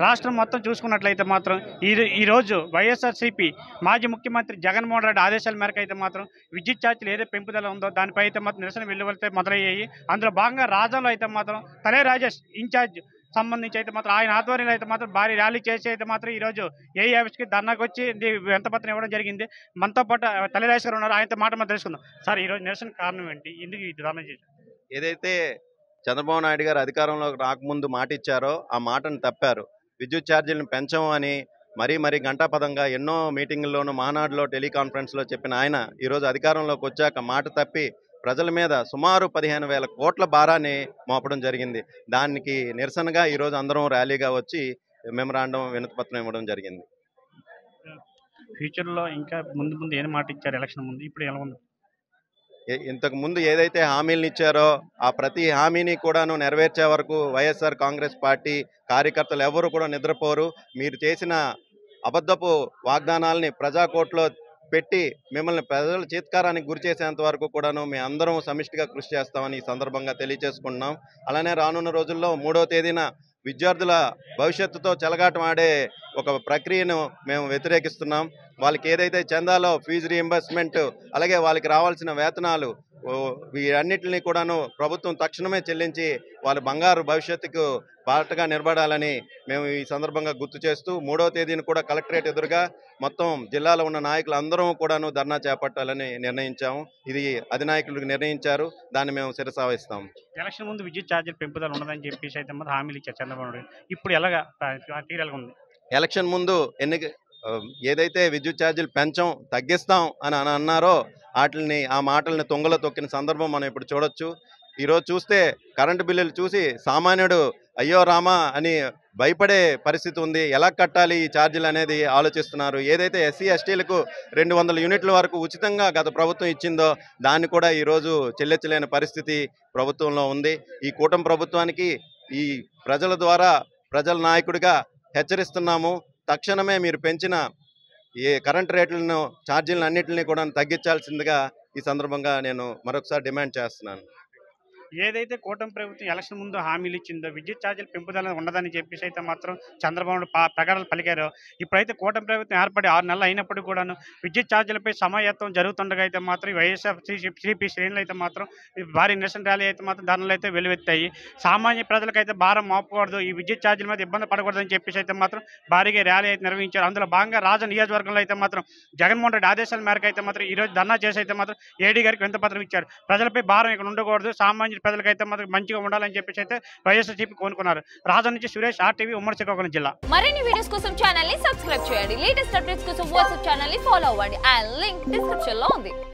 రాష్ట్రం మొత్తం చూసుకున్నట్లయితే మాత్రం ఈరోజు వైఎస్ఆర్సీపీ మాజీ ముఖ్యమంత్రి జగన్మోహన్ రెడ్డి ఆదేశాల మేరకు అయితే మాత్రం విద్యుత్ ఛార్జీలు ఏదైతే పెంపుదల ఉందో దానిపై అయితే మాత్రం నిరసన వెల్లువలతో మొదలయ్యాయి. అందులో భాగంగా రాజంలో అయితే మాత్రం తలే రాజేష్ ఇన్ఛార్జ్ సంబంధించి అయితే మాత్రం ఆయన ఆధ్వర్యంలో అయితే మాత్రం భారీ ర్యాలీ చేసి అయితే మాత్రం ఈరోజు ఏఈ ఆఫీస్కి ధర్నాకు వచ్చి వింతపత్రం ఇవ్వడం జరిగింది. మనతో పాటు తలే రాజేష్ గారు ఉన్నారు. ఆయనతో మాట మనం తెలుసుకుందాం. సార్, ఈరోజు నిరసన కారణం ఏంటి? ఎందుకు ఈ ధర్నా చేశారు? ఏదైతే చంద్రబాబు నాయుడు గారు అధికారంలోకి రాకముందు మాట ఇచ్చారో ఆ మాటను తప్పారు. విద్యుత్ ఛార్జీలను పెంచము అని మరీ గంటాపదంగా ఎన్నో మీటింగుల్లోనూ మహానాడులో టెలికాన్ఫరెన్స్లో చెప్పిన ఆయన ఈరోజు అధికారంలోకి వచ్చాక మాట తప్పి ప్రజల మీద సుమారు 15,000 కోట్ల భారాన్ని మోపడం జరిగింది. దానికి నిరసనగా ఈరోజు అందరం ర్యాలీగా వచ్చి మెమరాండం వినతిపత్రం ఇవ్వడం జరిగింది. ఫ్యూచర్లో ఇంకా ముందు ఏం మాట ఇచ్చారు ఎలక్షన్ ముందు, ఇప్పుడు ఎలా ఉంది? ఇంతకు ముందు ఏదైతే హామీలను ఇచ్చారో ఆ ప్రతి హామీని కూడాను నెరవేర్చే వరకు వైఎస్ఆర్ కాంగ్రెస్ పార్టీ కార్యకర్తలు ఎవరు కూడా నిద్రపోరు. మీరు చేసిన అబద్ధపు వాగ్దానాలని ప్రజాకోర్టులో పెట్టి మిమ్మల్ని ప్రజల చీత్కారానికి గురి చేసేంత వరకు కూడాను మేము అందరం సమిష్టిగా కృషి చేస్తామని ఈ సందర్భంగా తెలియజేసుకుంటున్నాం. అలానే రానున్న రోజుల్లో 3వ తేదీన విద్యార్థుల భవిష్యత్తుతో చెలగాటమాడే ఒక ప్రక్రియను మేము వ్యతిరేకిస్తున్నాం. వాళ్ళకి ఏదైతే చందాలో ఫీజు రీయింబర్స్మెంట్, అలాగే వాళ్ళకి రావాల్సిన వేతనాలు వీటన్నిటిని కూడాను ప్రభుత్వం తక్షణమే చెల్లించి వాళ్ళ బంగారు భవిష్యత్తుకు బాటగా నిలబడాలని మేము ఈ సందర్భంగా గుర్తు చేస్తూ 3వ తేదీన కూడా కలెక్టరేట్ ఎదురుగా మొత్తం జిల్లాలో ఉన్న నాయకులు అందరం కూడాను ధర్నా చేపట్టాలని నిర్ణయించాము. ఇది అధినాయకులకు నిర్ణయించారు, దాన్ని మేము శిరసావహిస్తాం. ఎలక్షన్ ముందు విద్యుత్ ఛార్జీలు పెంపుదల ఉండదని చెప్పేసి అయితే మాత్రం హామీలు ఇచ్చారు చంద్రబాబు నాయుడు. ఇప్పుడు ఎలాగా తీరాలుగా ఉంది? ఎలక్షన్ ముందు ఏదైతే విద్యుత్ ఛార్జీలు పెంచం తగ్గిస్తాం అని అన్నారో ఆ మాటల్ని తొంగలో తొక్కిన సందర్భం మనం ఇప్పుడు చూడొచ్చు. ఈరోజు చూస్తే కరెంటు బిల్లులు చూసి సామాన్యుడు అయ్యో రామా అని భయపడే పరిస్థితి ఉంది. ఎలా కట్టాలి ఈ ఛార్జీలు అనేది ఆలోచిస్తున్నారు. ఏదైతే ఎస్సీ ఎస్టీలకు 200 యూనిట్ల వరకు ఉచితంగా గత ప్రభుత్వం ఇచ్చిందో దాన్ని కూడా ఈరోజు చెల్లించలేని పరిస్థితి ప్రభుత్వంలో ఉంది. ఈ కూటమి ప్రభుత్వానికి ఈ ప్రజల ద్వారా ప్రజల నాయకుడిగా హెచ్చరిస్తున్నాము. తక్షణమే మీరు పెంచిన ఈ కరెంట్ రేట్లను ఛార్జీలను అన్నింటినీ కూడా తగ్గించాల్సిందిగా ఈ సందర్భంగా నేను మరొకసారి డిమాండ్ చేస్తున్నాను. ఏదైతే కూటమి ప్రభుత్వం ఎలక్షన్ ముందు హామీలు ఇచ్చిందో విద్యుత్ ఛార్జీలు పెంపుదల ఉండదని చెప్పేసి అయితే మాత్రం చంద్రబాబు ప్రకటనలు పలికారు. ఇప్పుడైతే కూటమి ప్రభుత్వం ఏర్పడి 6 నెలలు అయినప్పటికీ కూడాను విద్యుత్ ఛార్జీలపై సమాయత్తం జరుగుతుండగా అయితే మాత్రం వైఎస్ఆర్సీపీ శ్రేణులు అయితే మాత్రం భారీ నిరసన ర్యాలీ అయితే మాత్రం ధర్నాలు అయితే వెలువెత్తాయి. సామాన్య ప్రజలకైతే భారం మోపకూడదు, ఈ విద్యుత్ ఛార్జీల మీద ఇబ్బంది పడకూడదని చెప్పేసి అయితే మాత్రం భారీగా ర్యాలీ అయితే నిర్వహించారు. అందులో భాగంగా రాజ నియోజకవర్గంలో అయితే మాత్రం జగన్మోహన్ రెడ్డి ఆదేశాల మేరకు అయితే మాత్రం ఈరోజు ధర్నా చేసి అయితే మాత్రం ఏడీ గారికి వింతపత్రం ఇచ్చారు. ప్రజలపై భారం ఇక్కడ ఉండకూడదు, సామాన్య ప్రజలకైతే మాత్రం మంచిగా ఉండాలని చెప్పేసి అయితే వైఎస్ఆర్సీపీ కోరుకున్నారు. రాజా నుంచి సురేష్, RTV, ఉమ్మడి శ్రీకాకుళం జిల్లా. మరిన్ని వీడియోస్ కోసం ఛానల్ ని సబ్స్క్రైబ్ చేయండి. లేటెస్ట్ అప్డేట్స్ కోసం వాట్సాప్ ఛానల్ ని ఫాలో అవ్వండి. ఆ లింక్ డిస్క్రిప్షన్ లో ఉంది.